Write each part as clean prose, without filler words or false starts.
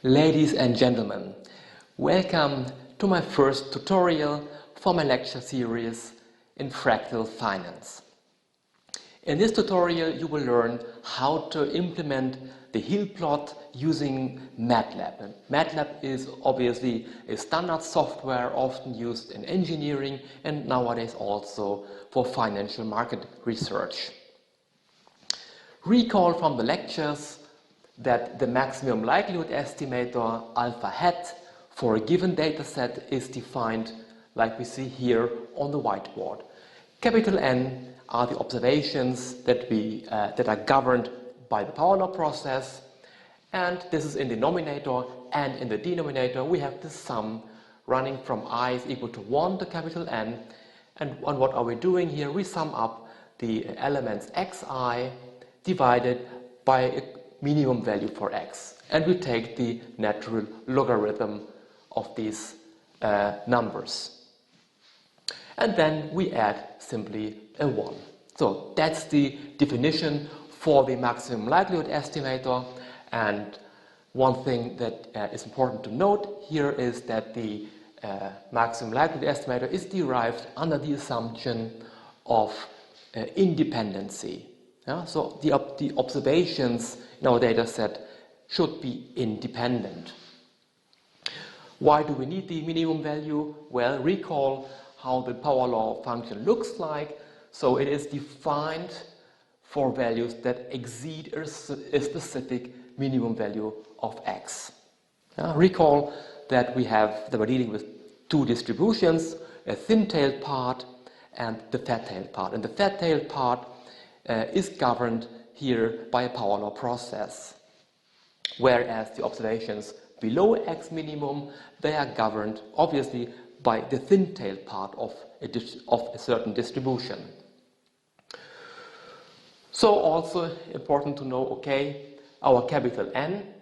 Ladies and gentlemen, welcome to my first tutorial for my lecture series in Fractal Finance. In this tutorial you will learn how to implement the Hillplot using Matlab. And Matlab is obviously a standard software often used in engineering and nowadays also for financial market research. Recall from the lectures that the maximum likelihood estimator alpha hat for a given dataset is defined like we see here on the whiteboard. Capital N are the observations that are governed by the power law process, and this is in the numerator, and in the denominator we have the sum running from I is equal to 1 to capital N, and what are we doing here? We sum up the elements xi divided by a minimum value for x, and we take the natural logarithm of these numbers, and then we add simply a 1. So that's the definition for the maximum likelihood estimator. And one thing that is important to note here is that the maximum likelihood estimator is derived under the assumption of independency. So the observations in our data set should be independent. Why do we need the minimum value? Well, recall how the power law function looks like. So it is defined for values that exceed a specific minimum value of x. Recall that we're dealing with two distributions, a thin-tailed part and the fat-tailed part. And the fat-tailed part is governed here by a power law process, whereas the observations below x minimum, they are governed obviously by the thin-tailed part of a certain distribution. So also important to know, okay, our capital N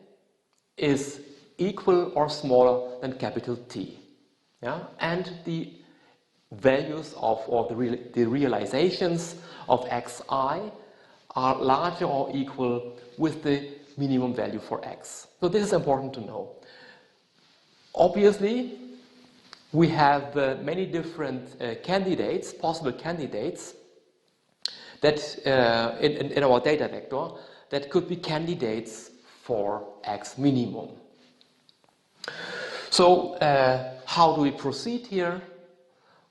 is equal or smaller than capital T, and the values or the realizations of xi are larger or equal with the minimum value for x. So this is important to know. Obviously, we have many different possible candidates that in our data vector that could be candidates for x minimum. So how do we proceed here?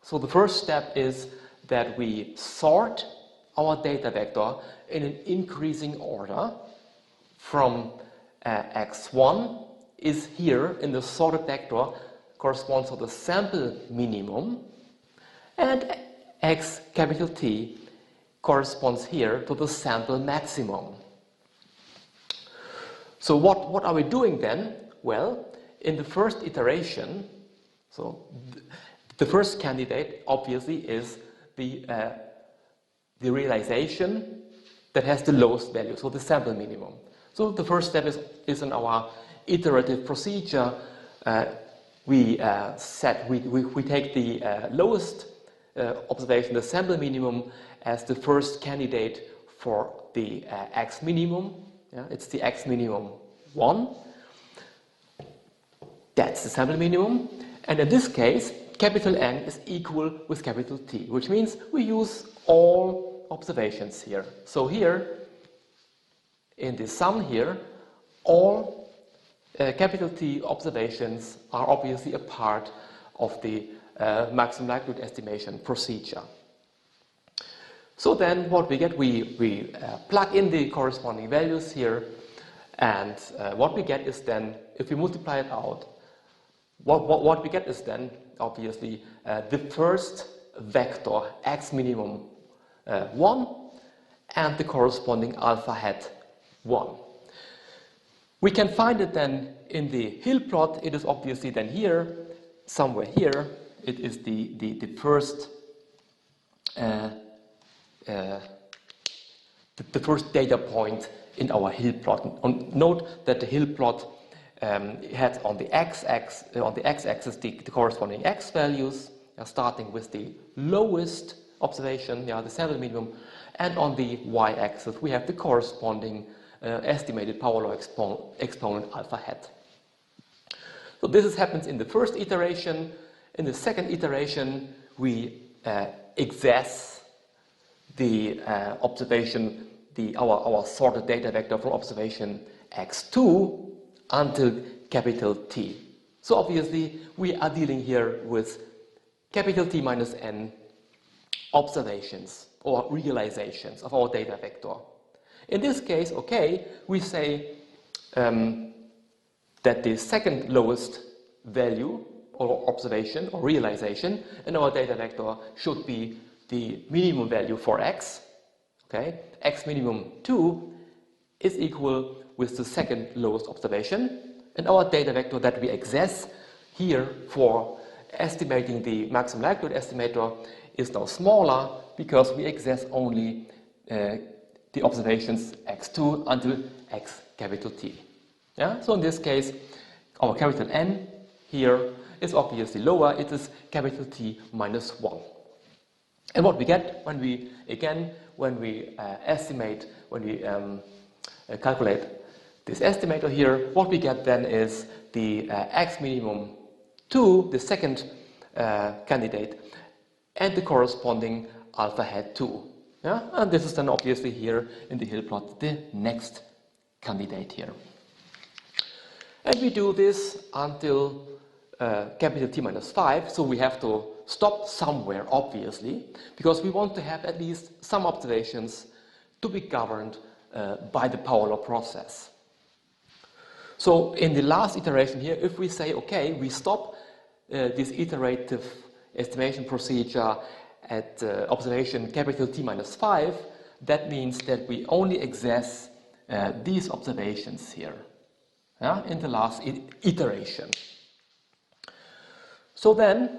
So the first step is that we sort our data vector in an increasing order from x1 is here in the sorted vector corresponds to the sample minimum, and x capital T corresponds here to the sample maximum. So what are we doing then? Well, in the first iteration, so the first candidate obviously is the realization that has the lowest value, so the sample minimum. So the first step is in our iterative procedure. We take the lowest observation, the sample minimum, as the first candidate for the x minimum. It's the x minimum 1. That's the sample minimum. And in this case, capital N is equal with capital T, which means we use all observations here. So here, in the sum here, all capital T observations are obviously a part of the maximum likelihood estimation procedure. So then what we get, we plug in the corresponding values here, and what we get is then, if we multiply it out, what we get is then obviously the first vector x minimum 1 and the corresponding alpha hat 1. We can find it then in the Hillplot. It is obviously then here, somewhere here. It is the first data point in our Hillplot. Note that the Hillplot has on the x-axis the corresponding x values, starting with the lowest observation, the sample minimum, and on the y-axis we have the corresponding estimated power law exponent alpha hat. So this happens in the first iteration. In the second iteration, we access the observation, our sorted data vector from observation x2 until capital T. So obviously, we are dealing here with capital T minus n observations or realizations of our data vector. In this case, okay, we say that the second lowest value or observation or realization in our data vector should be the minimum value for x. Okay, x minimum 2 is equal with the second lowest observation, and our data vector that we access here for estimating the maximum likelihood estimator is now smaller because we access only the observations x2 until x capital T. Yeah? So in this case, our capital N here is obviously lower. It is capital T minus 1. And what we get when we estimate, when we calculate this estimator here, what we get then is the x minimum 2, the second candidate, and the corresponding alpha hat 2. Yeah? And this is then obviously here in the Hillplot the next candidate here. And we do this until capital T minus 5, so we have to stop somewhere, obviously, because we want to have at least some observations to be governed by the power law process. So in the last iteration here, if we say, okay, we stop this iterative estimation procedure at observation capital T minus 5, that means that we only access these observations here, yeah, in the last iteration. So then,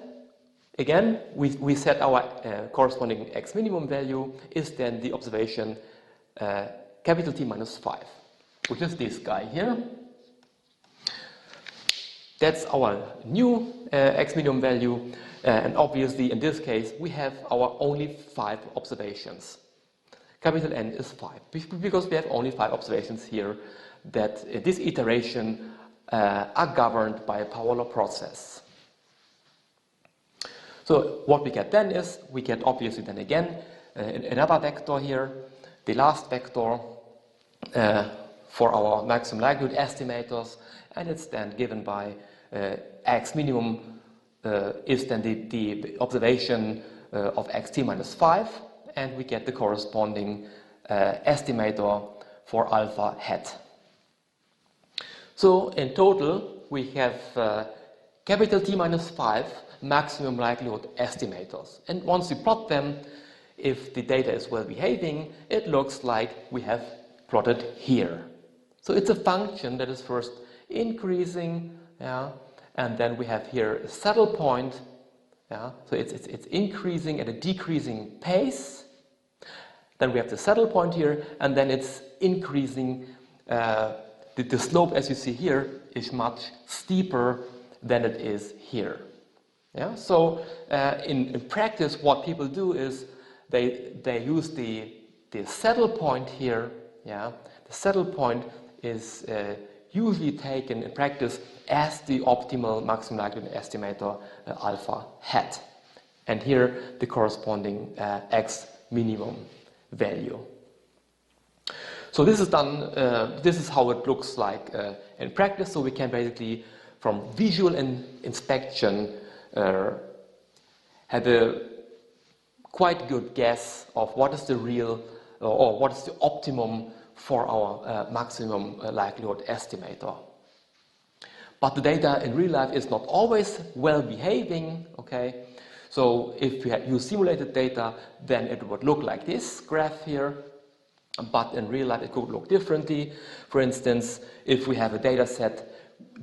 again, we set our corresponding x minimum value is then the observation capital T minus 5, which is this guy here. That's our new x minimum value, and obviously in this case we have our only 5 observations. Capital N is 5, because we have only 5 observations here that in this iteration are governed by a power law process. So what we get then is, we get obviously then again another vector here, the last vector for our maximum likelihood estimators, and it's then given by x minimum is then the observation of xt minus 5, and we get the corresponding estimator for alpha hat. So in total we have capital T minus 5 maximum likelihood estimators, and once we plot them, if the data is well behaving, it looks like we have plotted here. So it's a function that is first increasing, yeah, and then we have here a saddle point, yeah, so it's increasing at a decreasing pace. Then we have the saddle point here, and then it's increasing. The slope, as you see here, is much steeper than it is here. Yeah? So in practice, what people do is they use the saddle point here. Yeah? The saddle point is usually taken in practice as the optimal maximum likelihood estimator alpha hat, and here the corresponding x minimum value. So this is done. This is how it looks like in practice. So we can basically, from visual inspection, have a quite good guess of what is the real or what is the optimum for our maximum likelihood estimator. But the data in real life is not always well behaving, okay? So if we use simulated data, then it would look like this graph here, but in real life it could look differently. For instance, if we have a data set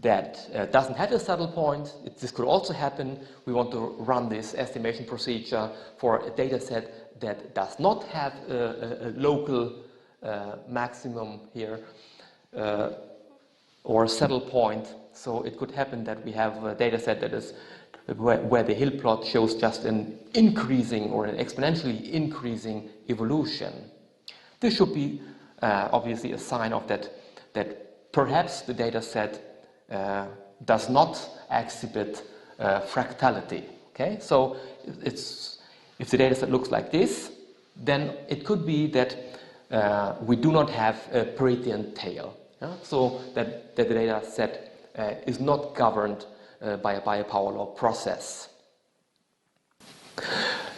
that doesn't have a saddle point, this could also happen. We want to run this estimation procedure for a data set that does not have a local maximum here or a saddle point. So it could happen that we have a data set that is where the Hillplot shows just an increasing or an exponentially increasing evolution. This should be obviously a sign of that perhaps the data set does not exhibit fractality. Okay, so if the data set looks like this, then it could be that we do not have a Paretian tail. Yeah? So that the data set is not governed by a power law process.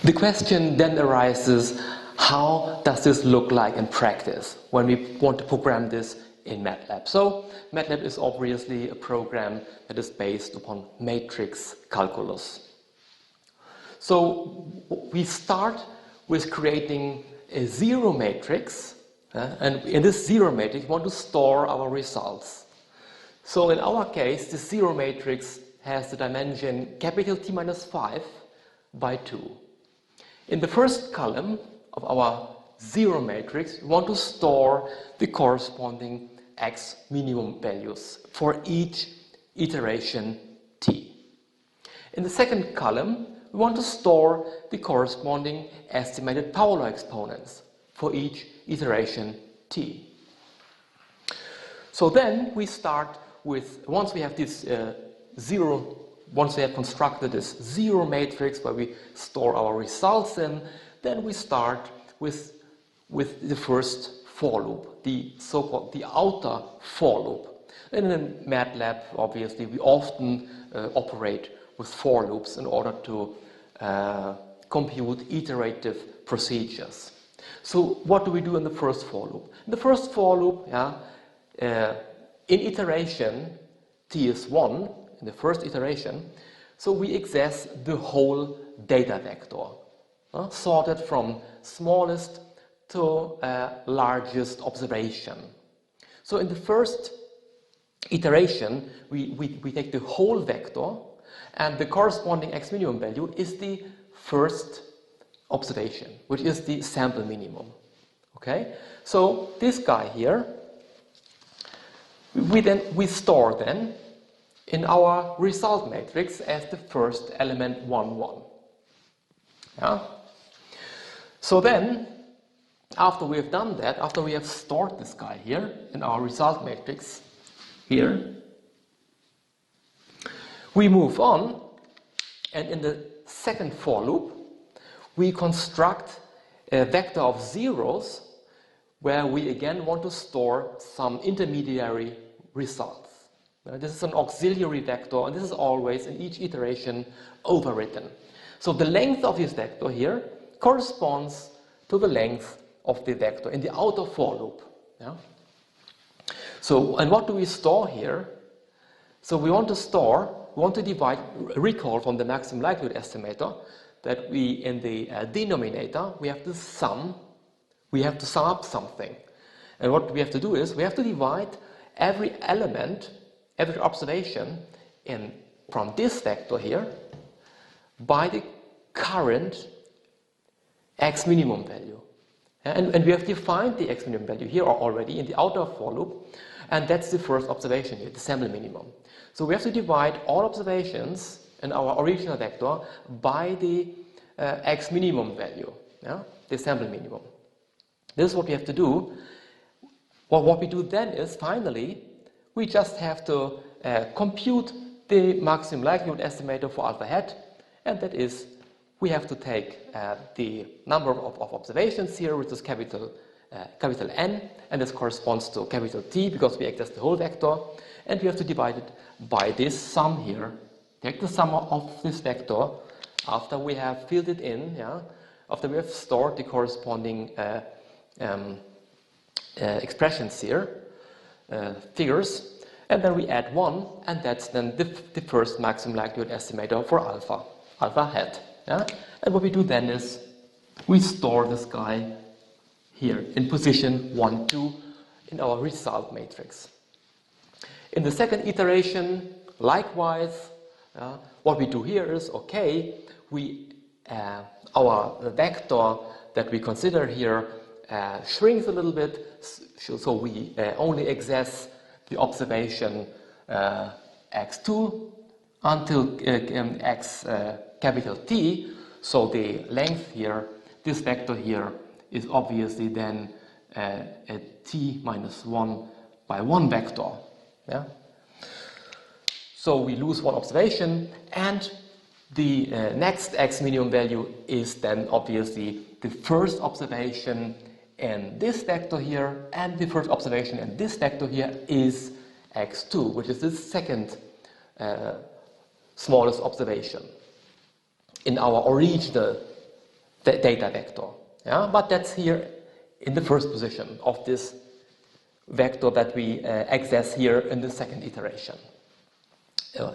The question then arises, how does this look like in practice when we want to program this in Matlab? So Matlab is obviously a program that is based upon matrix calculus. So we start with creating a zero matrix, and in this zero matrix we want to store our results. So in our case, the zero matrix has the dimension capital T minus 5 by 2. In the first column of our zero matrix, we want to store the corresponding x minimum values for each iteration t. In the second column, we want to store the corresponding estimated power law exponents for each iteration t. So then we start with, once we have this once we have constructed this zero matrix where we store our results in, then we start with the first for loop, the so-called the outer for loop. And in Matlab, obviously, we often operate with for loops in order to compute iterative procedures. So what do we do in the first for loop? In the first for loop, in iteration t is 1, in the first iteration, so we access the whole data vector, sorted from smallest to largest observation. So in the first iteration, we take the whole vector, and the corresponding x minimum value is the first observation, which is the sample minimum. Okay, so this guy here, we store then in our result matrix as the first element 1, 1. Yeah? So then, after we have done that, after we have stored this guy here in our result matrix here, we move on, and in the second for loop, we construct a vector of zeros where we again want to store some intermediary results. This is an auxiliary vector, and this is always in each iteration overwritten. So the length of this vector here corresponds to the length of the vector in the outer for loop. Yeah? So, and what do we store here? So we want to divide, recall from the maximum likelihood estimator that we, in the denominator, we have to sum up something. And what we have to do is, we have to divide every element, every observation from this vector here by the current x minimum value. And we have defined the x minimum value here already in the outer for loop, and that's the first observation here, the sample minimum. So we have to divide all observations in our original vector by the x minimum value, the sample minimum. This is what we have to do. Well, what we do then is, finally, we just have to compute the maximum likelihood estimator for alpha hat, and that is, we have to take the number of observations here, which is capital N, and this corresponds to capital T because we access the whole vector, and we have to divide it by this sum here. Take the sum of this vector after we have filled it in, after we have stored the corresponding expressions here, figures, and then we add 1, and that's then the first maximum likelihood estimator for alpha hat. Yeah? And what we do then is we store this guy here in position 1, 2 in our result matrix. In the second iteration, likewise, what we do here is, okay, our vector that we consider here shrinks a little bit, so we only access the observation x2 until x capital T, so the length here, this vector here, is obviously then a t minus 1 by 1 vector. Yeah? So we lose one observation, and the next x minimum value is then obviously the first observation in this vector here, and the first observation in this vector here is x2, which is the second smallest observation in our original data vector. Yeah? But that's here in the first position of this vector that we access here in the second iteration.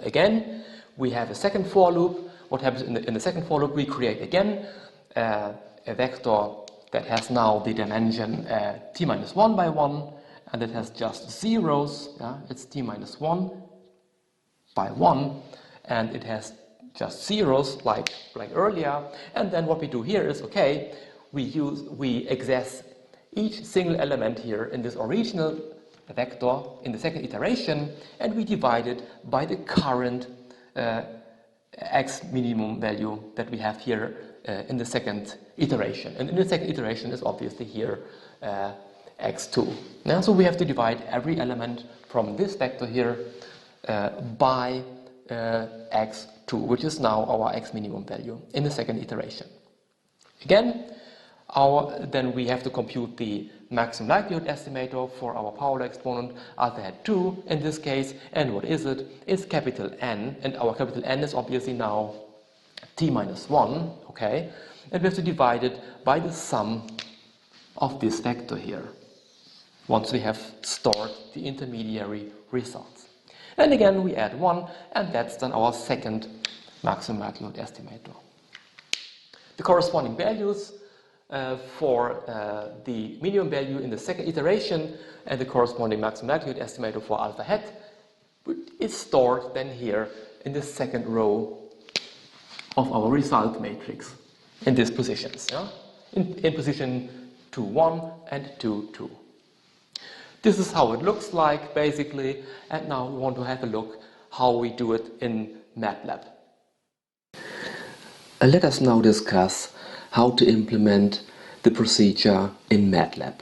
Again, we have a second for loop. What happens in the second for loop? We create again a vector that has now the dimension t minus 1 by 1, and it has just zeros. Yeah? It's t minus 1 by 1, and it has just zeros like earlier. And then what we do here is, okay, we access each single element here in this original vector in the second iteration, and we divide it by the current x minimum value that we have here in the second iteration. And in the second iteration is obviously here x2. Now, so we have to divide every element from this vector here by x2, which is now our x minimum value in the second iteration. Again, then we have to compute the maximum likelihood estimator for our power law exponent alpha hat 2 in this case. And what is it? It's capital N, and our capital N is obviously now t minus 1, okay? And we have to divide it by the sum of this vector here, once we have stored the intermediary results. And again, we add 1, and that's then our second maximum likelihood estimator. The corresponding values for the minimum value in the second iteration and the corresponding maximum likelihood estimator for alpha hat is stored then here in the second row of our result matrix in these positions, yeah? in position 2, 1 and 2, 2. This is how it looks like basically, and now we want to have a look how we do it in Matlab. Let us now discuss how to implement the procedure in Matlab.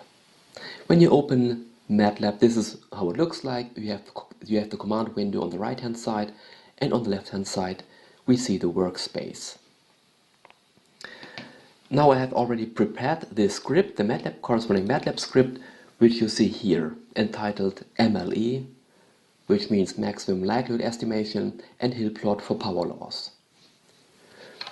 When you open Matlab, this is how it looks like. You have the command window on the right hand side, and on the left hand side we see the workspace. Now I have already prepared this script, the Matlab corresponding Matlab script, which you see here, entitled MLE, which means maximum likelihood estimation, and Hillplot for power laws.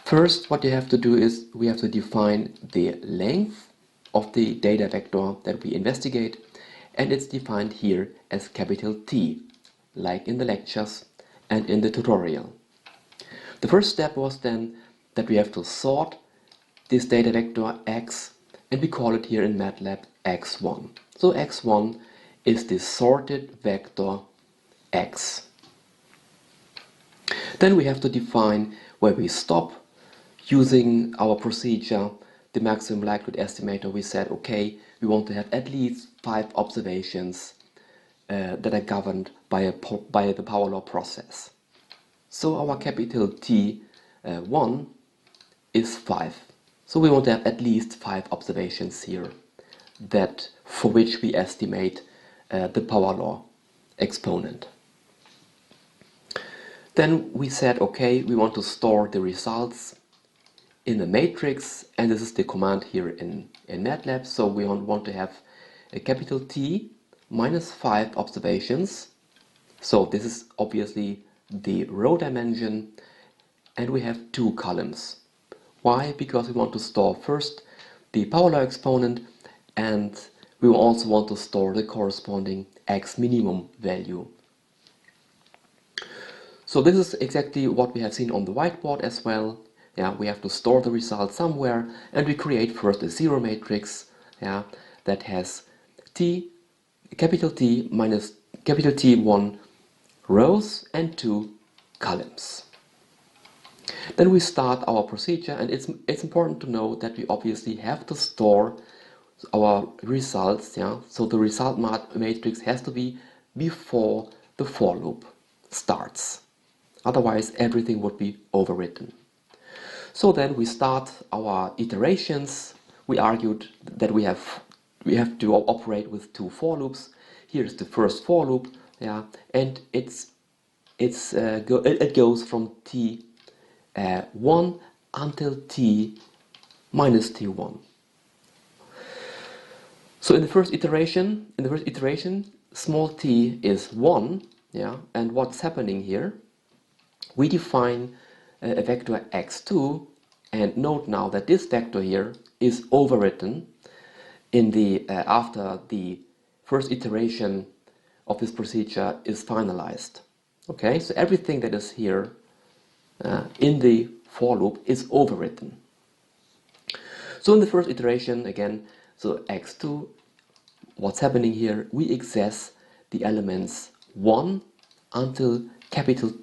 First, what you have to do is we have to define the length of the data vector that we investigate, and it's defined here as capital T, like in the lectures and in the tutorial. The first step was then that we have to sort this data vector x, and we call it here in Matlab x1. So x1 is the sorted vector x. Then we have to define where we stop. Using our procedure, the maximum likelihood estimator, we said, okay, we want to have at least 5 observations that are governed by the power law process. So our capital T1 is 5. So we want to have at least 5 observations here for which we estimate the power law exponent. Then we said, okay, we want to store the results in a matrix, and this is the command here in Matlab. So we want to have a capital T minus 5 observations. So this is obviously the row dimension, and we have 2 columns. Why? Because we want to store first the power law exponent, and we will also want to store the corresponding x minimum value. So this is exactly what we have seen on the whiteboard as well. Yeah, we have to store the result somewhere, and we create first a zero matrix, yeah, that has capital T minus capital T1 rows and 2 columns. Then we start our procedure, and it's important to know that we obviously have to store our results, yeah. So the result matrix has to be before the for loop starts. Otherwise everything would be overwritten. So then we start our iterations. We argued that we have to operate with 2 for loops. Here is the first for loop, yeah, and it's it goes from t1 until t minus t1. So in the first iteration, small t is 1, yeah, and what's happening here? We define a vector x2, and note now that this vector here is overwritten in the after the first iteration of this procedure is finalized. Okay, so everything that is here in the for loop is overwritten. So in the first iteration, again, so x2, what's happening here? We access the elements 1 until capital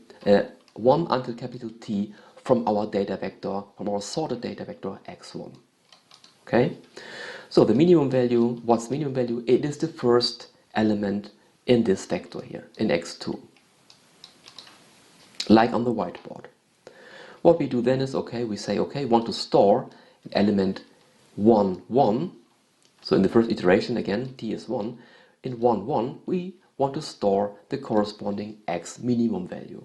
T from our data vector, from our sorted data vector x1. Okay, so the minimum value, what's minimum value? It is the first element in this vector here, in x2, like on the whiteboard. What we do then is, okay, we say, okay, we want to store an element 1, 1. So in the first iteration, again, t is 1. In 1, 1, we want to store the corresponding x minimum value,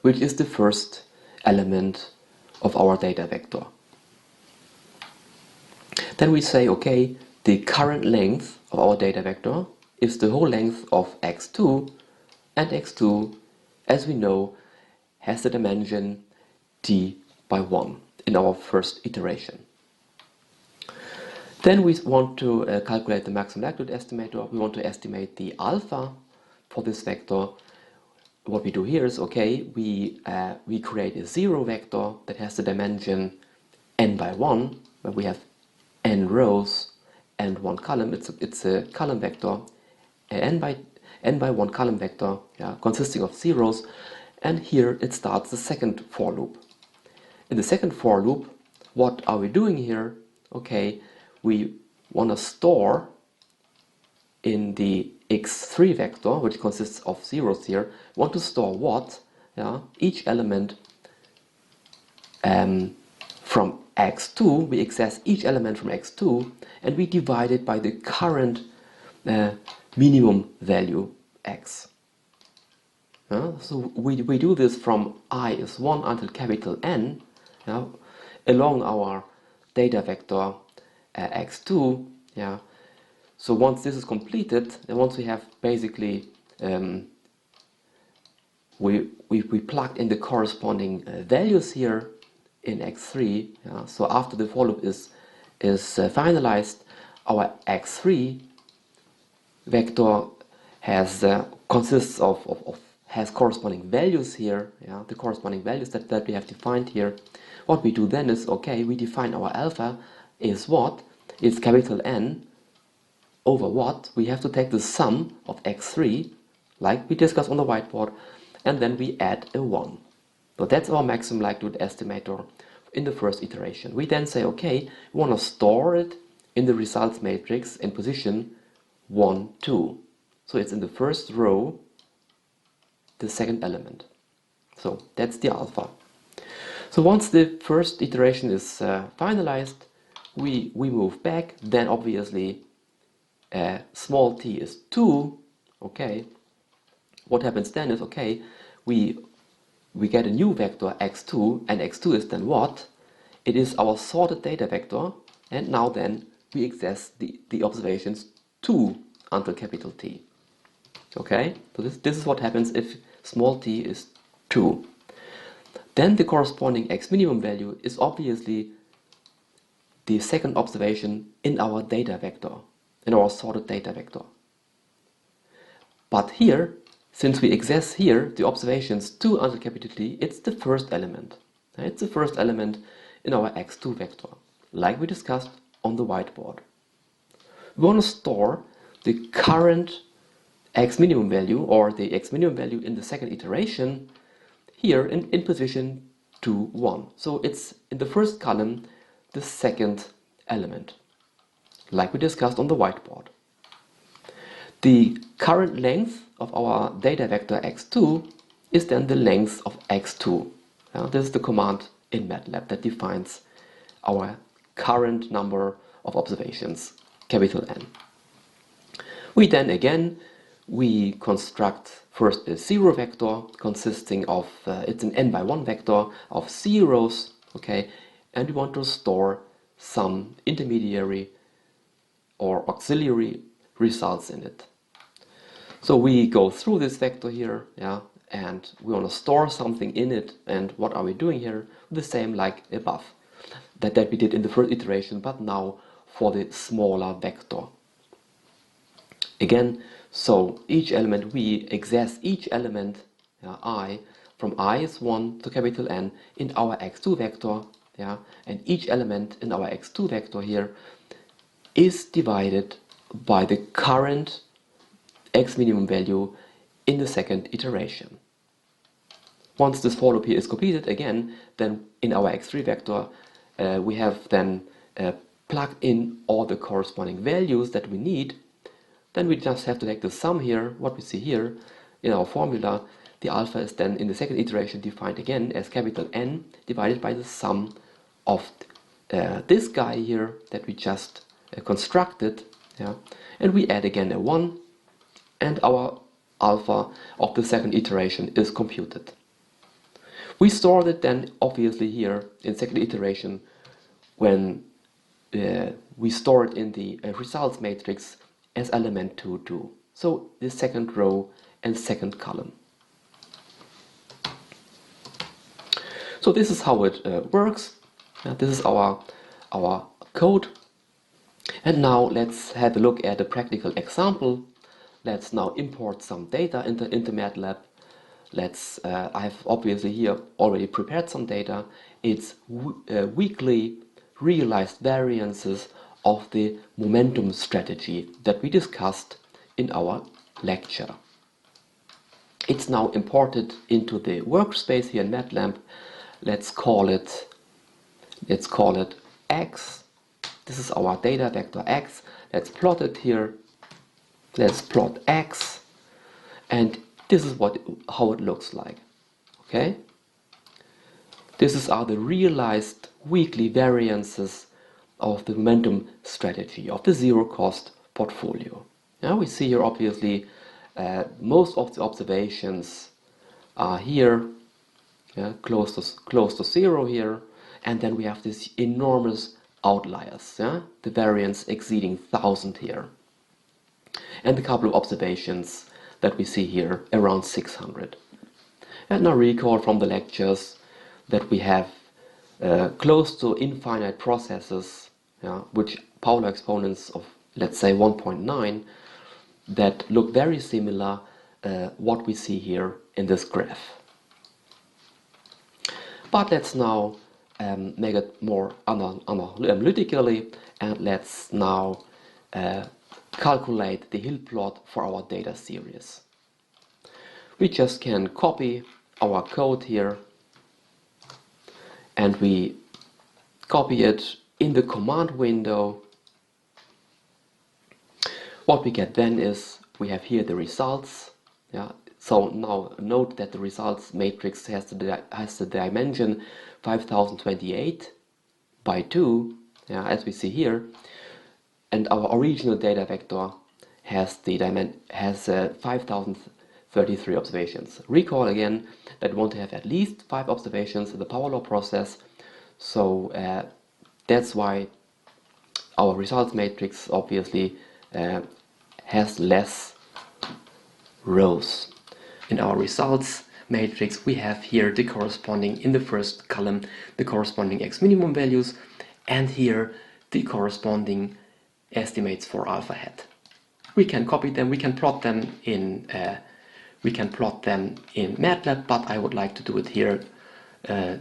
which is the first element of our data vector. Then we say, okay, the current length of our data vector is the whole length of x2, and x2, as we know, has the dimension t by 1 in our first iteration. Then we want to calculate the maximum likelihood estimator. We want to estimate the alpha for this vector. What we do here is, okay, we create a zero vector that has the dimension n by 1, where we have n rows and 1 column. It's a column vector, n by 1 column vector, yeah, consisting of zeros. And here it starts the second for loop. In the second for loop, what are we doing here? Okay, we want to store in the x3 vector, which consists of zeros here, want to store what? Yeah, each element from x2, we access each element from x2, and we divide it by the current minimum value x. So we do this from I is 1 until capital N, along our data vector x2. Yeah. So once this is completed, and once we have basically we plugged in the corresponding values here in x3. Yeah. So after the for loop is finalized, our x3 vector has consists of has corresponding values here. Yeah, the corresponding values that we have defined here. What we do then is, okay, we define our alpha is what? It's capital N over what? We have to take the sum of x3, like we discussed on the whiteboard, and then we add a 1. So that's our maximum likelihood estimator in the first iteration. We then say, okay, we want to store it in the results matrix in position 1, 2. So it's in the first row, the second element. So that's the alpha. So once the first iteration is finalized, we move back. Then obviously small t is 2. Okay. What happens then is, okay, we get a new vector x2, and x2 is then what? It is our sorted data vector, and now then we access the observations 2 until capital T. Okay, so this is what happens if small t is 2. Then the corresponding x minimum value is obviously the second observation in our data vector, in our sorted data vector. But here, since we access here the observations 2 until capital T, it's the first element. It's the first element in our x2 vector, like we discussed on the whiteboard. We want to store the current x minimum value, or the x minimum value in the second iteration, here in position 2, 1. So it's in the first column, the second element, like we discussed on the whiteboard. The current length of our data vector x2 is then the length of x2. This is the command in Matlab that defines our current number of observations, capital N. We then again we construct first a zero vector consisting of, it's an n by 1 vector of zeros, okay, and we want to store some intermediary or auxiliary results in it. So we go through this vector here, yeah, and we want to store something in it. And what are we doing here? The same like above, that we did in the first iteration, but now for the smaller vector. Again, so each element, we access each element, I, from I is 1 to capital N in our x2 vector, yeah, and each element in our x2 vector here is divided by the current x minimum value in the second iteration. Once this for loop here is completed again, then in our x3 vector we have then plugged in all the corresponding values that we need. Then we just have to take the sum here, what we see here in our formula. The alpha is then in the second iteration defined again as capital N divided by the sum of this guy here that we just constructed, yeah? And we add again a 1, and our alpha of the second iteration is computed. We stored it then obviously here in second iteration when we store it in the results matrix as element 2, 2. So the second row and second column. So this is how it works. This is our code. And now let's have a look at a practical example. Let's now import some data into Matlab. I've obviously here already prepared some data. It's weekly realized variances of the momentum strategy that we discussed in our lecture. It's now imported into the workspace here in Matlab. Let's call it X. This is our data vector X. Let's plot it here. Let's plot X, and this is how it looks like. Okay. This are the realized weekly variances of the momentum strategy of the zero cost portfolio. Now we see here obviously most of the observations are here, close to zero here, and then we have this enormous outliers, the variance exceeding 1000 here, and a couple of observations that we see here around 600. And now recall from the lectures that we have close to infinite processes, which power exponents of, let's say, 1.9 that look very similar what we see here in this graph. But let's now make it more analytically, and let's now calculate the Hillplot for our data series. We just can copy our code here, and we copy it in the command window. What we get then is we have here the results. So now note that the results matrix has the dimension 5028 by 2, as we see here, and our original data vector has 5033 observations. Recall again that we want to have at least 5 observations in the power law process, so that's why our results matrix obviously has less rows. In our results matrix we have here the corresponding, in the first column, the corresponding x minimum values, and here the corresponding estimates for alpha hat. We can copy them, we can plot them in Matlab, but I would like to do it here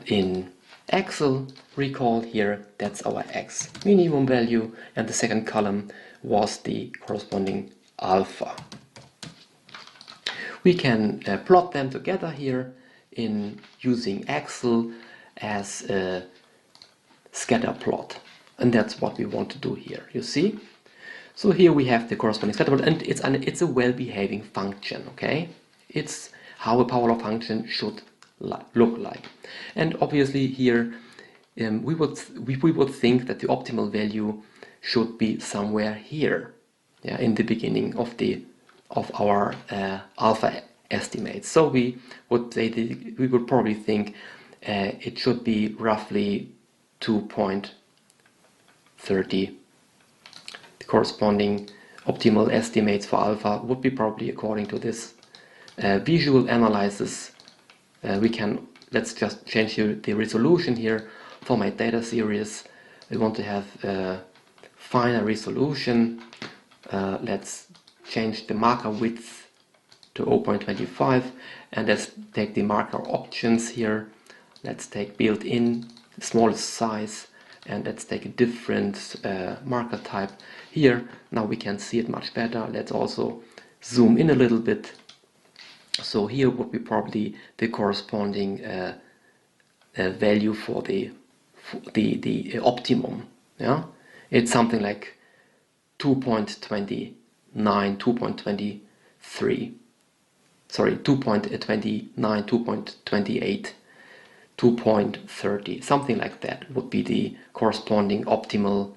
in Excel. Recall here that's our x minimum value, and the second column was the corresponding alpha. We can plot them together here in using Excel as a scatter plot, and that's what we want to do here, you see. So here we have the corresponding scatter plot, and it's a well-behaving function, okay? It's how a power law function should look like. And obviously here we would think that the optimal value should be somewhere here, in the beginning of the of our alpha estimates. So we would say we would probably think it should be roughly 2.30. The corresponding optimal estimates for alpha would be probably according to this visual analysis. Let's just change the resolution here for my data series. We want to have finer resolution. Let's change the marker width to 0.25, and let's take the marker options here. Let's take built-in, the smallest size, and let's take a different marker type here. Now we can see it much better. Let's also zoom in a little bit. So here would be probably the corresponding value for the optimum. Yeah, it's something like 2.29, 2.23. Sorry, 2.29, 2.28, 2.30, something like that would be the corresponding optimal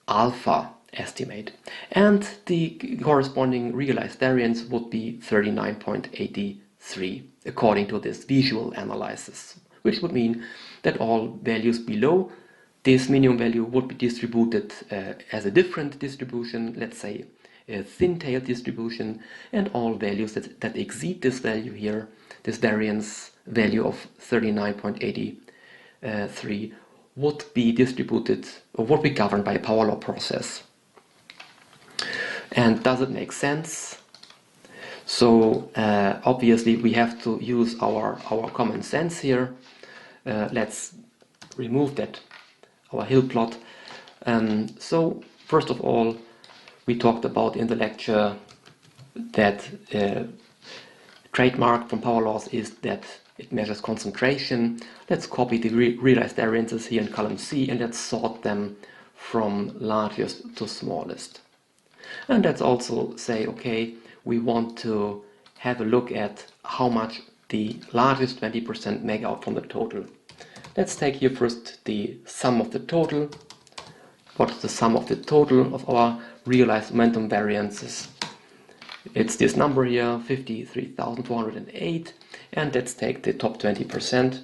alpha estimate. And the corresponding realized variance would be 39.83 according to this visual analysis, which would mean that all values below this minimum value would be distributed as a different distribution, let's say a thin-tailed distribution, and all values that exceed this value here, this variance value of 39.83, would be distributed or would be governed by a power law process. And does it make sense? So obviously we have to use our common sense here. Let's remove that, our Hillplot. So first of all, we talked about in the lecture that trademark from power laws is that it measures concentration. Let's copy the realized variances here in column C, and let's sort them from largest to smallest. And let's also say, okay, we want to have a look at how much the largest 20% make out from the total. Let's take here first the sum of the total. What is the sum of the total of our realized momentum variances? It's this number here, 53,408, and let's take the top 20%.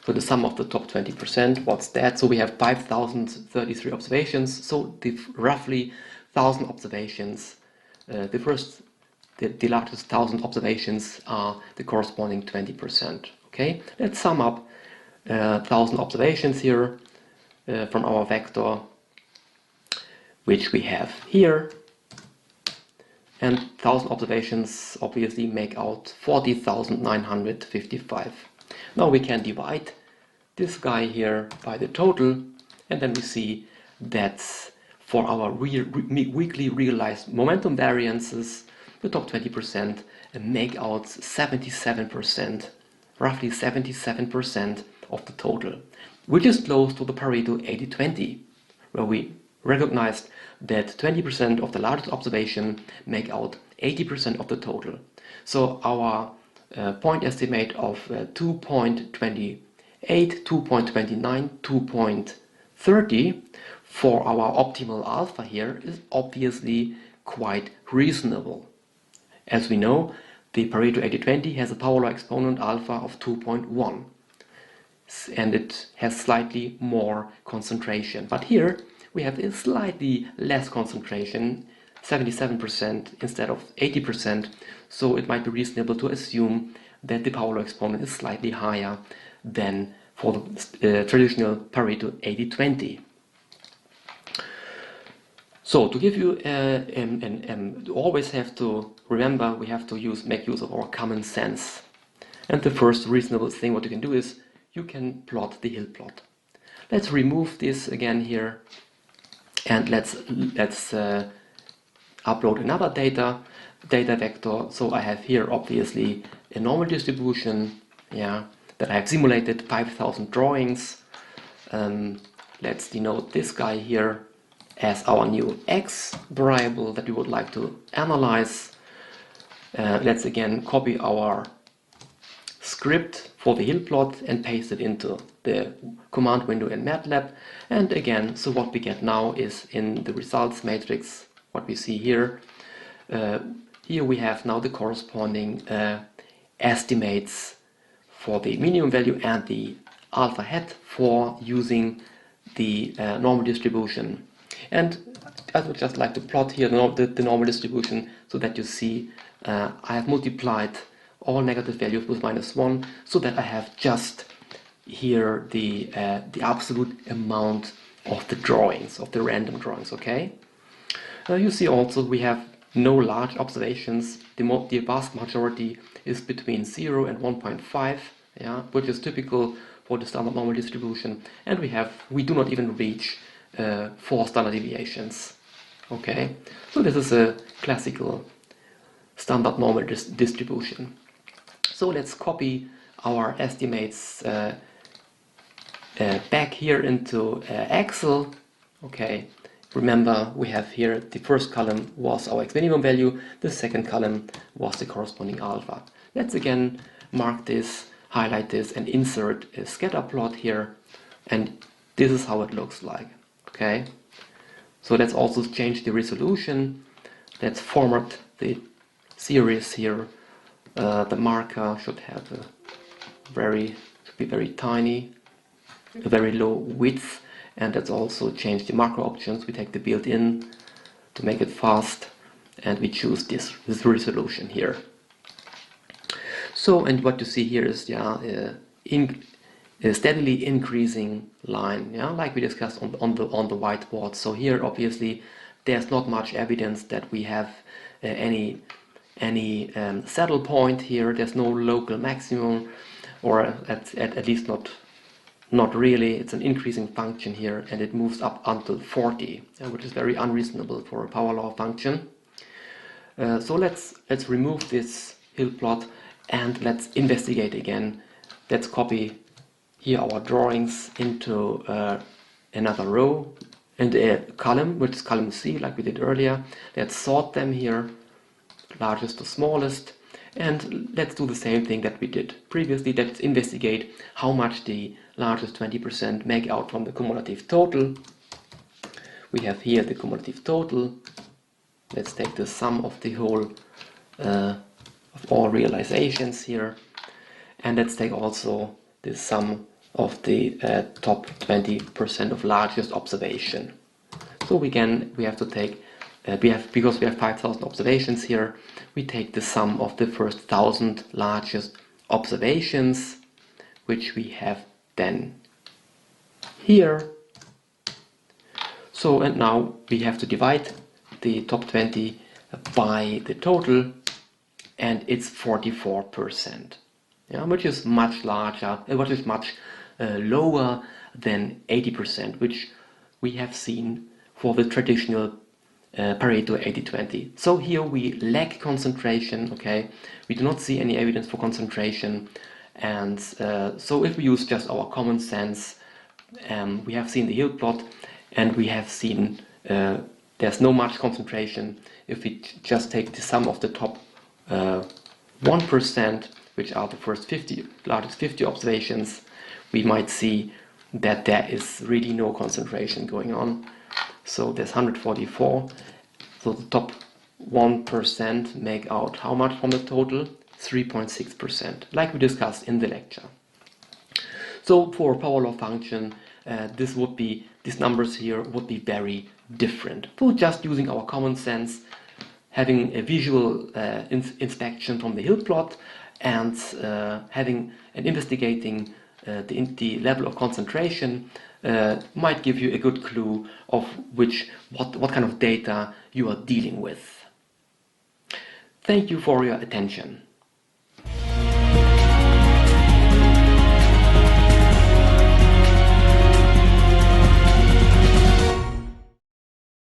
So the sum of the top 20%, what's that? So we have 5,033 observations, so the roughly 1,000 observations, the largest 1,000 observations are the corresponding 20%. Okay, let's sum up 1,000 observations here from our vector, which we have here. And 1,000 observations obviously make out 40,955. Now we can divide this guy here by the total, and then we see that for our weekly realized momentum variances, the top 20% make out 77%, roughly 77% of the total, which is close to the Pareto 80-20, where we recognized that 20% of the largest observation make out 80% of the total. So our point estimate of 2.28, 2.29, 2.30 for our optimal alpha here is obviously quite reasonable. As we know, the Pareto 80-20 has a power law exponent alpha of 2.1, and it has slightly more concentration. But here we have a slightly less concentration, 77% instead of 80%, so it might be reasonable to assume that the power law exponent is slightly higher than for the traditional Pareto 80-20. So to give you, always have to remember, we have to make use of our common sense. And the first reasonable thing what you can do is you can plot the Hillplot. Let's remove this again here, and let's upload another data vector. So I have here obviously a normal distribution, yeah, that I have simulated 5,000 drawings. Let's denote this guy here as our new x variable that we would like to analyze. Let's again copy our script for the Hillplot and paste it into the command window in Matlab. And again, so what we get now is in the results matrix what we see here. Here we have now the corresponding estimates for the minimum value and the alpha hat for using the normal distribution. And I would just like to plot here the normal distribution so that you see I have multiplied all negative values with -1 so that I have just here the absolute amount of the drawings, of the random drawings, okay? You see also we have no large observations. The vast majority is between 0 and 1.5, yeah, which is typical for the standard normal distribution, and we do not even reach 4 standard deviations. Okay, so this is a classical standard normal distribution. So let's copy our estimates back here into Excel. Okay, remember we have here the first column was our minimum value, the second column was the corresponding alpha. Let's again mark this, highlight this, and insert a scatter plot here, and this is how it looks like. Okay, so let's also change the resolution. Let's format the series here. The marker should be very tiny, a very low width, and let's also change the marker options. We take the built-in to make it fast, and we choose this resolution here. So, and what you see here is a steadily increasing line, yeah, like we discussed on the whiteboard. So here, obviously, there's not much evidence that we have any saddle point here. There's no local maximum, or at least not really. It's an increasing function here, and it moves up until 40, which is very unreasonable for a power law function. So let's remove this Hillplot and let's investigate again. Let's copy here our drawings into another row and a column, which is column C, like we did earlier. Let's sort them here, largest to smallest, and let's do the same thing that we did previously. Let's investigate how much the largest 20% make out from the cumulative total. We have here the cumulative total. Let's take the sum of the whole of all realizations here, and let's take also the sum of the top 20% of largest observation. So we have to take because we have 5,000 observations here, we take the sum of the first 1,000 largest observations, which we have then here. So, and now we have to divide the top 20 by the total, and it's 44%, yeah, which is much larger, which is much lower than 80%, which we have seen for the traditional Pareto 80-20. So here we lack concentration, okay? We do not see any evidence for concentration, and so if we use just our common sense, we have seen the Hillplot, and we have seen there's no much concentration. If we just take the sum of the top 1%, which are the first largest 50 observations, we might see that there is really no concentration going on. So there's 144. So the top 1% make out how much from the total? 3.6%, like we discussed in the lecture. So for a power law function, these numbers here would be very different. For just using our common sense, having a visual inspection from the Hillplot, and having and investigating the level of concentration might give you a good clue of what kind of data you are dealing with. Thank you for your attention.